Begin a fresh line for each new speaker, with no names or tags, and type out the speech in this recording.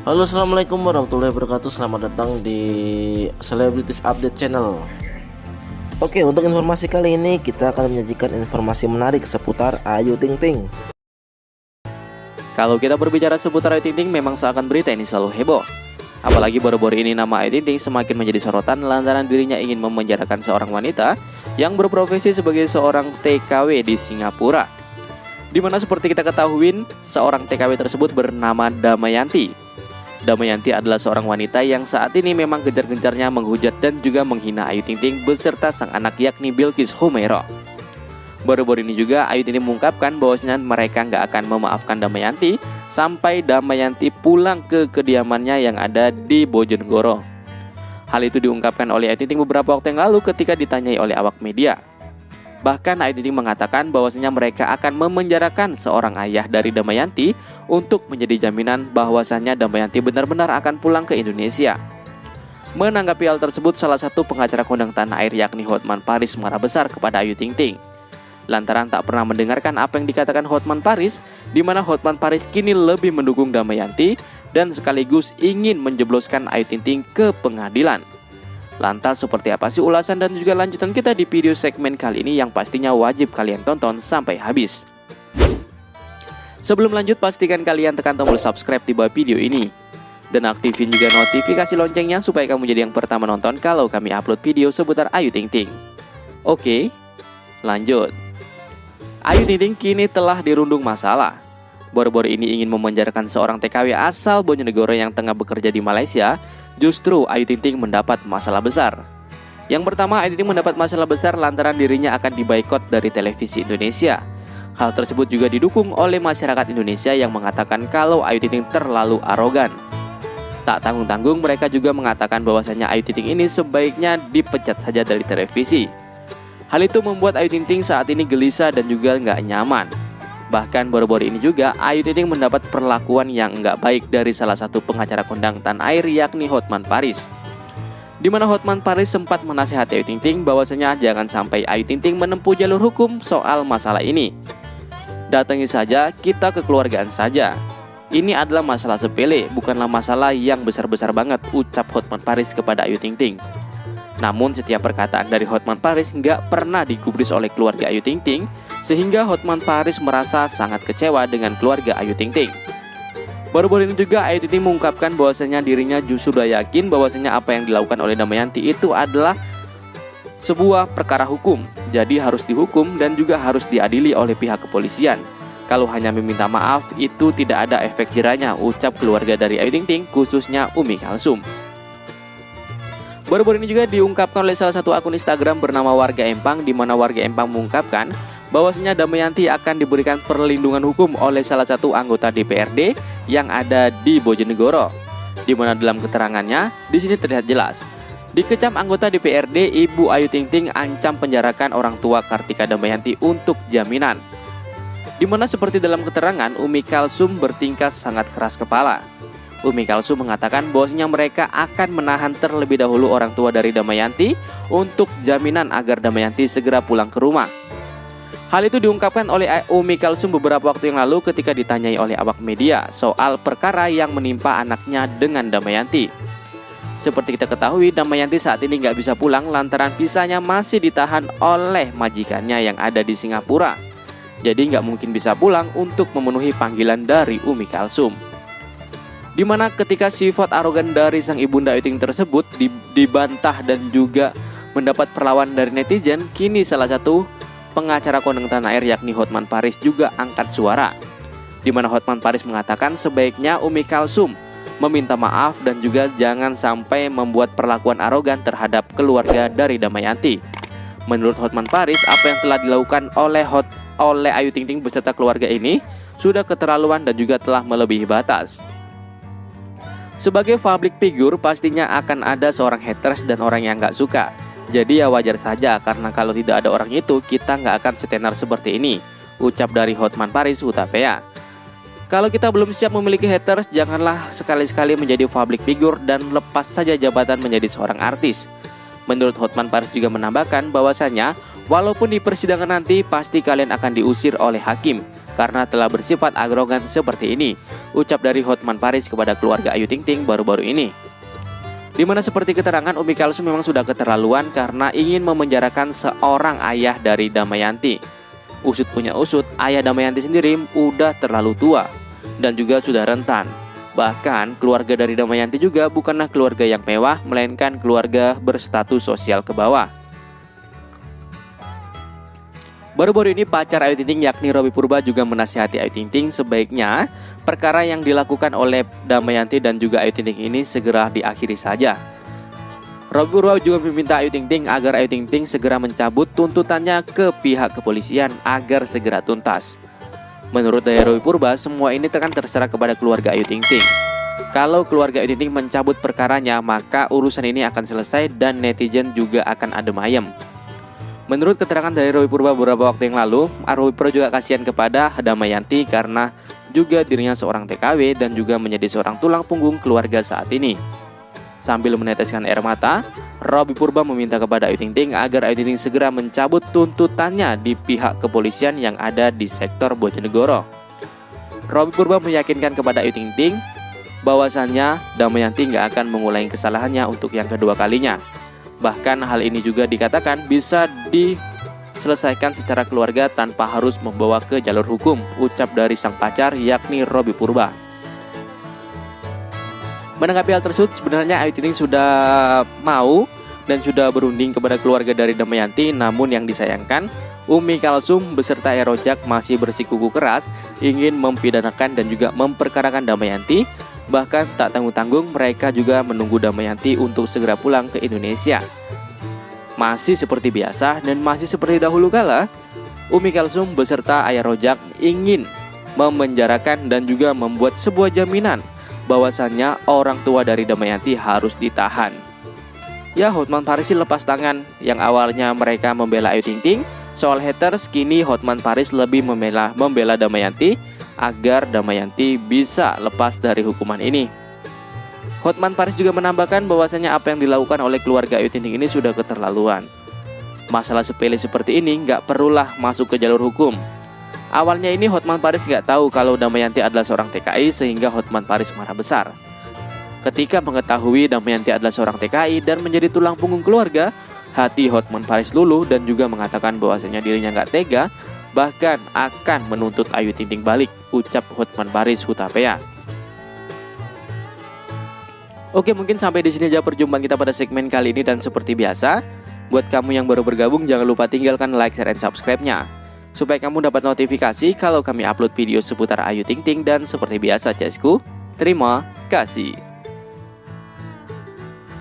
Halo, assalamualaikum warahmatullahi wabarakatuh. Selamat datang di Celebrities Update Channel. Oke, untuk informasi kali ini kita akan menyajikan informasi menarik seputar Ayu Ting Ting.
Kalau kita berbicara seputar Ayu Ting Ting, memang seakan berita ini selalu heboh. Apalagi baru-baru ini nama Ayu Ting Ting semakin menjadi sorotan lantaran dirinya ingin memenjarakan seorang wanita yang berprofesi sebagai seorang TKW di Singapura. Dimana seperti kita ketahui, seorang TKW tersebut bernama Damayanti. Damayanti adalah seorang wanita yang saat ini memang gencar-gencarnya menghujat dan juga menghina Ayu Ting Ting beserta sang anak yakni Bilqis Humairah. Baru-baru ini juga Ayu Ting Ting mengungkapkan bahwasanya mereka nggak akan memaafkan Damayanti sampai Damayanti pulang ke kediamannya yang ada di Bojonegoro. Hal itu diungkapkan oleh Ayu Ting Ting beberapa waktu yang lalu ketika ditanyai oleh awak media. Bahkan Ayu Ting Ting mengatakan bahwasanya mereka akan memenjarakan seorang ayah dari Damayanti untuk menjadi jaminan bahwasanya Damayanti benar-benar akan pulang ke Indonesia. Menanggapi hal tersebut, salah satu pengacara kondang tanah air yakni Hotman Paris marah besar kepada Ayu Ting Ting. Lantaran tak pernah mendengarkan apa yang dikatakan Hotman Paris, di mana Hotman Paris kini lebih mendukung Damayanti dan sekaligus ingin menjebloskan Ayu Ting Ting ke pengadilan. Lantas seperti apa sih ulasan dan juga lanjutan kita di video segmen kali ini yang pastinya wajib kalian tonton sampai habis. Sebelum lanjut, pastikan kalian tekan tombol subscribe di bawah video ini. Dan aktifin juga notifikasi loncengnya supaya kamu jadi yang pertama nonton kalau kami upload video seputar Ayu Ting Ting. Oke, lanjut. Ayu Ting Ting kini telah dirundung masalah. Baru-baru ini ingin memenjarakan seorang TKW asal Bojonegoro yang tengah bekerja di Malaysia. Justru Ayu Ting Ting mendapat masalah besar. Yang pertama, Ayu Ting Ting mendapat masalah besar lantaran dirinya akan diboikot dari televisi Indonesia. Hal tersebut juga didukung oleh masyarakat Indonesia yang mengatakan kalau Ayu Ting Ting terlalu arogan. Tak tanggung-tanggung, mereka juga mengatakan bahwasanya Ayu Ting Ting ini sebaiknya dipecat saja dari televisi. Hal itu membuat Ayu Ting Ting saat ini gelisah dan juga nggak nyaman. Bahkan baru-baru ini juga Ayu Ting Ting mendapat perlakuan yang nggak baik dari salah satu pengacara kondang tanah air yakni Hotman Paris. Di mana Hotman Paris sempat menasihati Ayu Ting Ting bahwasanya jangan sampai Ayu Ting Ting menempuh jalur hukum soal masalah ini. Datangi saja, kita kekeluargaan saja. Ini adalah masalah sepele, bukanlah masalah yang besar-besar banget, ucap Hotman Paris kepada Ayu Ting Ting. Namun setiap perkataan dari Hotman Paris nggak pernah digubris oleh keluarga Ayu Ting Ting, sehingga Hotman Paris merasa sangat kecewa dengan keluarga Ayu Ting Ting. Baru-baru ini juga Ayu Ting Ting mengungkapkan bahwasanya dirinya justru sudah yakin bahwasanya apa yang dilakukan oleh Damayanti itu adalah sebuah perkara hukum. Jadi harus dihukum dan juga harus diadili oleh pihak kepolisian. Kalau hanya meminta maaf itu tidak ada efek jerahnya, ucap keluarga dari Ayu Ting Ting khususnya Umi Kalsum. Baru-baru ini juga diungkapkan oleh salah satu akun Instagram bernama Warga Empang, di mana Warga Empang mengungkapkan bahwasanya Damayanti akan diberikan perlindungan hukum oleh salah satu anggota DPRD yang ada di Bojonegoro. Di mana dalam keterangannya di sini terlihat jelas, dikecam anggota DPRD Ibu Ayu Ting Ting ancam penjarakan orang tua Kartika Damayanti untuk jaminan. Di mana seperti dalam keterangan Umi Kalsum bertingkah sangat keras kepala. Umi Kalsum mengatakan bahwasanya mereka akan menahan terlebih dahulu orang tua dari Damayanti untuk jaminan agar Damayanti segera pulang ke rumah. Hal itu diungkapkan oleh Umi Kalsum beberapa waktu yang lalu ketika ditanyai oleh awak media soal perkara yang menimpa anaknya dengan Damayanti. Seperti kita ketahui, Damayanti saat ini nggak bisa pulang lantaran visanya masih ditahan oleh majikannya yang ada di Singapura. Jadi nggak mungkin bisa pulang untuk memenuhi panggilan dari Umi Kalsum. Di mana ketika sifat arogan dari sang ibunda Ayu Ting Ting tersebut dibantah dan juga mendapat perlawanan dari netizen, kini salah satu pengacara kondang tanah air yakni Hotman Paris juga angkat suara. Di mana Hotman Paris mengatakan sebaiknya Umi Kalsum meminta maaf dan juga jangan sampai membuat perlakuan arogan terhadap keluarga dari Damayanti. Menurut Hotman Paris, apa yang telah dilakukan oleh Ayu Ting Ting beserta keluarga ini sudah keterlaluan dan juga telah melebihi batas. Sebagai public figure pastinya akan ada seorang haters dan orang yang nggak suka. Jadi ya wajar saja karena kalau tidak ada orang itu kita nggak akan setenar seperti ini, ucap dari Hotman Paris Hutapea. Kalau kita belum siap memiliki haters, janganlah sekali-sekali menjadi public figure dan lepas saja jabatan menjadi seorang artis. Menurut Hotman Paris juga menambahkan bahwasanya walaupun di persidangan nanti pasti kalian akan diusir oleh hakim karena telah bersifat arogan seperti ini, ucap dari Hotman Paris kepada keluarga Ayu Ting Ting baru-baru ini. Dimana seperti keterangan Umi Kalsum memang sudah keterlaluan karena ingin memenjarakan seorang ayah dari Damayanti. Usut punya usut, ayah Damayanti sendiri udah terlalu tua dan juga sudah rentan. Bahkan keluarga dari Damayanti juga bukanlah keluarga yang mewah, melainkan keluarga berstatus sosial ke bawah. Baru-baru ini pacar Ayu Ting Ting yakni Robby Purba juga menasihati Ayu Ting Ting sebaiknya perkara yang dilakukan oleh Damayanti dan juga Ayu Ting Ting ini segera diakhiri saja. Robby Purba juga meminta Ayu Ting Ting agar Ayu Ting Ting segera mencabut tuntutannya ke pihak kepolisian agar segera tuntas. Menurut dari Robby Purba, semua ini akan terserah kepada keluarga Ayu Ting Ting. Kalau keluarga Ayu Ting Ting mencabut perkaranya, maka urusan ini akan selesai dan netizen juga akan adem ayem. Menurut keterangan dari Robby Purba beberapa waktu yang lalu, Robby Purba juga kasihan kepada Damayanti karena juga dirinya seorang TKW dan juga menjadi seorang tulang punggung keluarga saat ini. Sambil meneteskan air mata, Robby Purba meminta kepada Ayu Ting Ting agar Ayu Ting Ting segera mencabut tuntutannya di pihak kepolisian yang ada di sektor Bojonegoro. Robby Purba meyakinkan kepada Ayu Ting Ting bahwasannya Damayanti nggak akan mengulangi kesalahannya untuk yang kedua kalinya. Bahkan hal ini juga dikatakan bisa diselesaikan secara keluarga tanpa harus membawa ke jalur hukum, ucap dari sang pacar yakni Robby Purba. Menanggapi hal tersebut, sebenarnya Ayu Ting Ting sudah mau dan sudah berunding kepada keluarga dari Damayanti, namun yang disayangkan Umi Kalsum beserta Ero Jak masih bersikuku keras ingin mempidanakan dan juga memperkarakan Damayanti. Bahkan tak tanggung-tanggung mereka juga menunggu Damayanti untuk segera pulang ke Indonesia. Masih seperti biasa dan masih seperti dahulu kala, Umi Kalsum beserta Ayah Rojak ingin memenjarakan dan juga membuat sebuah jaminan bahwasannya orang tua dari Damayanti harus ditahan. Ya, Hotman Paris lepas tangan. Yang awalnya mereka membela Ayu Ting Ting soal haters, kini Hotman Paris lebih membela Damayanti agar Damayanti bisa lepas dari hukuman ini. Hotman Paris juga menambahkan bahwasanya apa yang dilakukan oleh keluarga Ayu Ting Ting ini sudah keterlaluan. Masalah sepele seperti ini nggak perlulah masuk ke jalur hukum. Awalnya ini Hotman Paris nggak tahu kalau Damayanti adalah seorang TKI sehingga Hotman Paris marah besar. Ketika mengetahui Damayanti adalah seorang TKI dan menjadi tulang punggung keluarga, hati Hotman Paris luluh dan juga mengatakan bahwasanya dirinya nggak tega, bahkan akan menuntut Ayu Ting Ting balik, ucap Hotman Paris Hutapea. Oke, mungkin sampai di sini aja perjumpaan kita pada segmen kali ini, dan seperti biasa, buat kamu yang baru bergabung jangan lupa tinggalkan like, share, dan subscribe-nya supaya kamu dapat notifikasi kalau kami upload video seputar Ayu Ting Ting. Dan seperti biasa, Cesku, terima kasih.